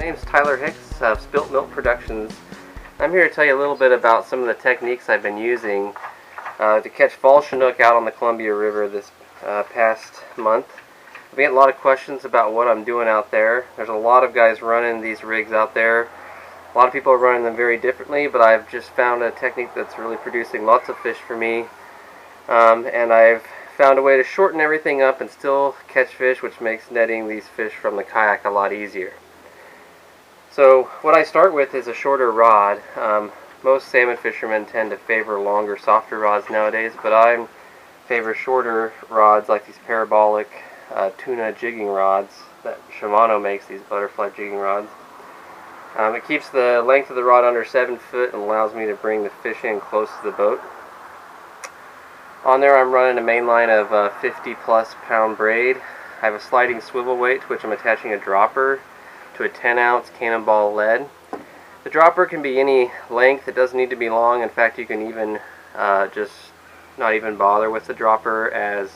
name's Tyler Hicks of Spilt Milk Productions. I'm here to tell you a little bit about some of the techniques I've been using to catch fall Chinook out on the Columbia River this past month. I've got a lot of questions about what I'm doing out there. There's a lot of guys running these rigs out there. A lot of people are running them very differently, but I've just found a technique that's really producing lots of fish for me. And I've found a way to shorten everything up and still catch fish, which makes netting these fish from the kayak a lot easier. So what I start with is a shorter rod. Most salmon fishermen tend to favor longer, softer rods nowadays, but I favor shorter rods like these parabolic tuna jigging rods that Shimano makes, these butterfly jigging rods. It keeps the length of the rod under 7 foot and allows me to bring the fish in close to the boat. On there I'm running a main line of 50+ pound braid. I have a sliding swivel weight to which I'm attaching a dropper to a 10-ounce cannonball lead. The dropper can be any length. It doesn't need to be long. In fact, you can even just not even bother with the dropper, as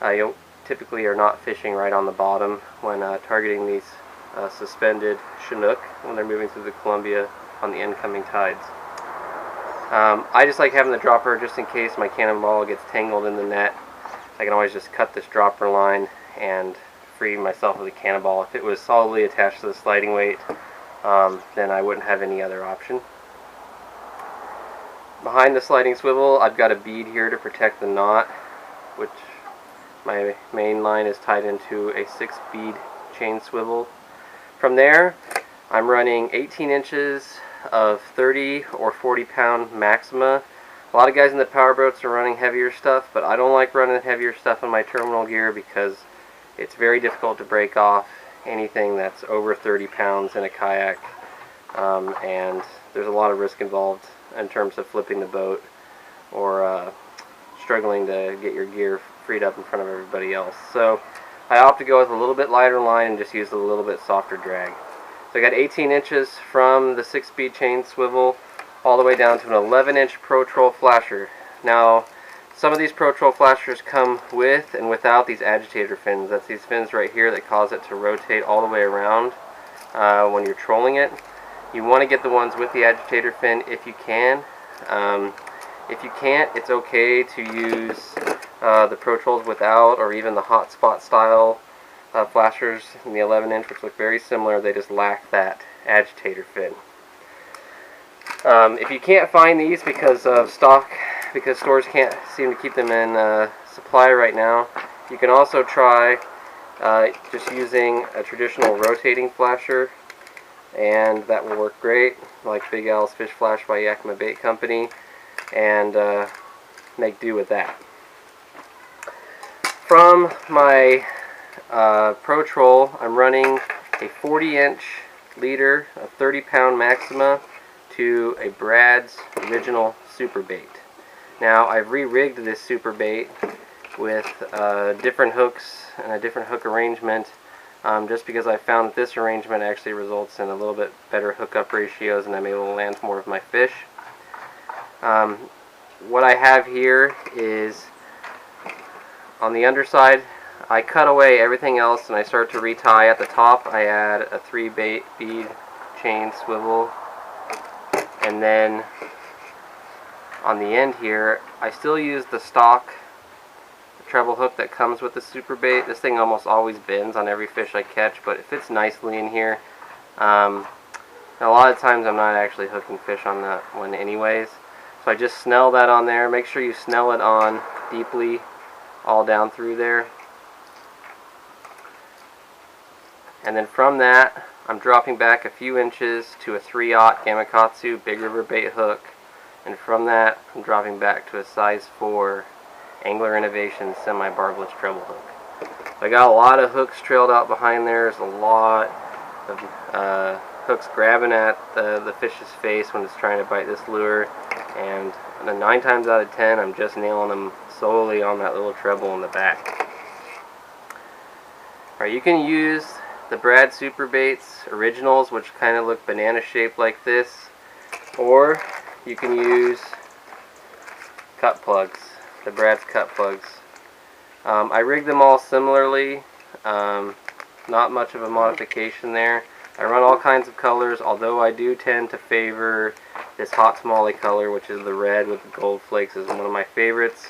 you typically are not fishing right on the bottom when targeting these suspended Chinook when they're moving through the Columbia on the incoming tides. I just like having the dropper just in case my cannonball gets tangled in the net. I can always just cut this dropper line and free myself of the cannonball. If it was solidly attached to the sliding weight, then I wouldn't have any other option. Behind the sliding swivel, I've got a bead here to protect the knot, which my main line is tied into a 6-bead chain swivel. From there, I'm running 18 inches of 30 or 40 pound Maxima. A lot of guys in the power boats are running heavier stuff, but I don't like running heavier stuff in my terminal gear because it's very difficult to break off anything that's over 30 pounds in a kayak, and there's a lot of risk involved in terms of flipping the boat or struggling to get your gear freed up in front of everybody else. So I opt to go with a little bit lighter line and just use a little bit softer drag. So I got 18 inches from the 6-speed chain swivel all the way down to an 11-inch Pro Troll flasher. Now, some of these Pro Troll flashers come with and without these agitator fins. That's these fins right here that cause it to rotate all the way around when you're trolling it. You want to get the ones with the agitator fin if you can. If you can't, it's okay to use the Pro Trolls without, or even the hotspot style flashers in the 11-inch, which look very similar. They just lack that agitator fin. If you can't find these because of stock, because stores can't seem to keep them in supply right now, you can also try just using a traditional rotating flasher, and that will work great, like Big Al's Fish Flash by Yakima Bait Company, and make do with that. From my Pro Troll, I'm running a 40-inch leader of 30-pound Maxima to a Brad's original Superbait. Now, I've re-rigged this Superbait with different hooks and a different hook arrangement, just because I found that this arrangement actually results in a little bit better hookup ratios, and I'm able to land more of my fish. What I have here is, on the underside, I cut away everything else and I start to retie. At the top, I add a 3-bead chain swivel, and then on the end here, I still use the stock treble hook that comes with the Superbait. This thing almost always bends on every fish I catch, but it fits nicely in here. A lot of times I'm not actually hooking fish on that one anyways, so I just snell that on there. Make sure you snell it on deeply all down through there. And then from that, I'm dropping back a few inches to a 3/0 Gamakatsu Big River bait hook, and from that I'm dropping back to a size 4 Angler Innovations semi-barbless treble hook. So I got a lot of hooks trailed out behind there. There's a lot of hooks grabbing at the fish's face when it's trying to bite this lure, and 9 times out of 10 I'm just nailing them solely on that little treble in the back. Alright, you can use the Brad Superbaits originals, which kind of look banana shaped like this, or you can use cut plugs, the Brad's cut plugs. I rigged them all similarly, not much of a modification there. I run all kinds of colors, although I do tend to favor this hot tamale color, which is the red with the gold flakes, is one of my favorites.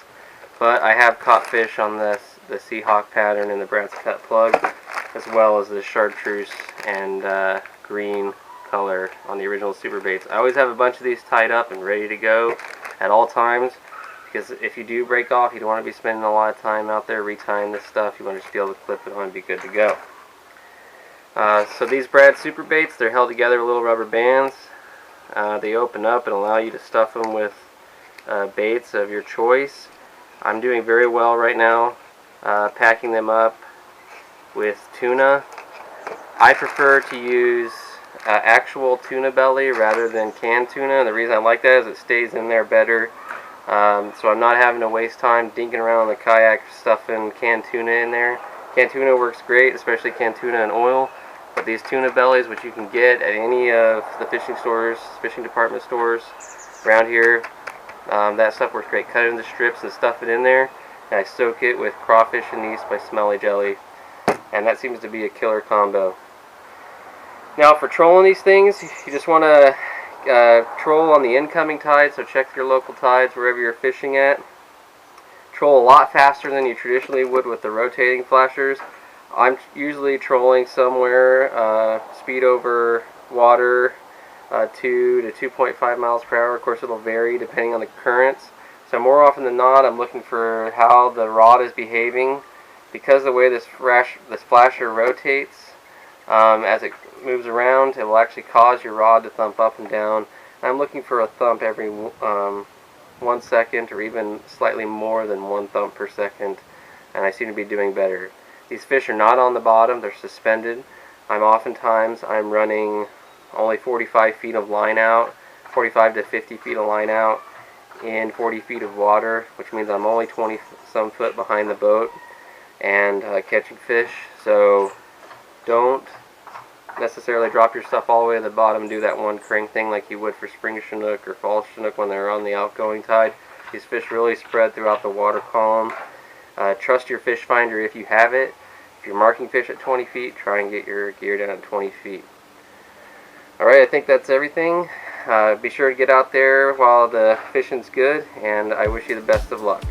But I have caught fish on the Seahawk pattern and the Bratz Cut plug, as well as the chartreuse and green color on the original Superbaits. I always have a bunch of these tied up and ready to go at all times, because if you do break off, you don't want to be spending a lot of time out there retying this stuff. You want to just be able to clip it on and be good to go. So these Bratz Superbaits, they're held together with little rubber bands. They open up and allow you to stuff them with baits of your choice. I'm doing very well right now, packing them up with tuna. I prefer to use actual tuna belly rather than canned tuna. The reason I like that is it stays in there better. So I'm not having to waste time dinking around on the kayak stuffing canned tuna in there. Canned tuna works great, especially canned tuna in oil. But these tuna bellies, which you can get at any of the fishing stores, fishing department stores around here, that stuff works great. Cut it into strips and stuff it in there. And I soak it with crawfish and yeast by Smelly Jelly. And that seems to be a killer combo. Now for trolling these things, you just want to troll on the incoming tide, so check your local tides wherever you're fishing at. Troll a lot faster than you traditionally would with the rotating flashers. I'm usually trolling somewhere speed over water 2 to 2.5 miles per hour. Of course, it'll vary depending on the currents. So more often than not, I'm looking for how the rod is behaving, because the way this flasher rotates, as it moves around, it will actually cause your rod to thump up and down. I'm looking for a thump every 1 second, or even slightly more than 1 thump per second, and I seem to be doing better. These fish are not on the bottom, they're suspended. I'm running only 45 feet of line out, 45 to 50 feet of line out in 40 feet of water, which means I'm only 20 some foot behind the boat and catching fish. So don't necessarily drop your stuff all the way to the bottom and do that one crank thing like you would for spring Chinook or fall Chinook when they're on the outgoing tide. These fish really spread throughout the water column. Trust your fish finder if you have it. If you're marking fish at 20 feet, try and get your gear down at 20 feet. Alright, I think that's everything. Be sure to get out there while the fishing's good, and I wish you the best of luck.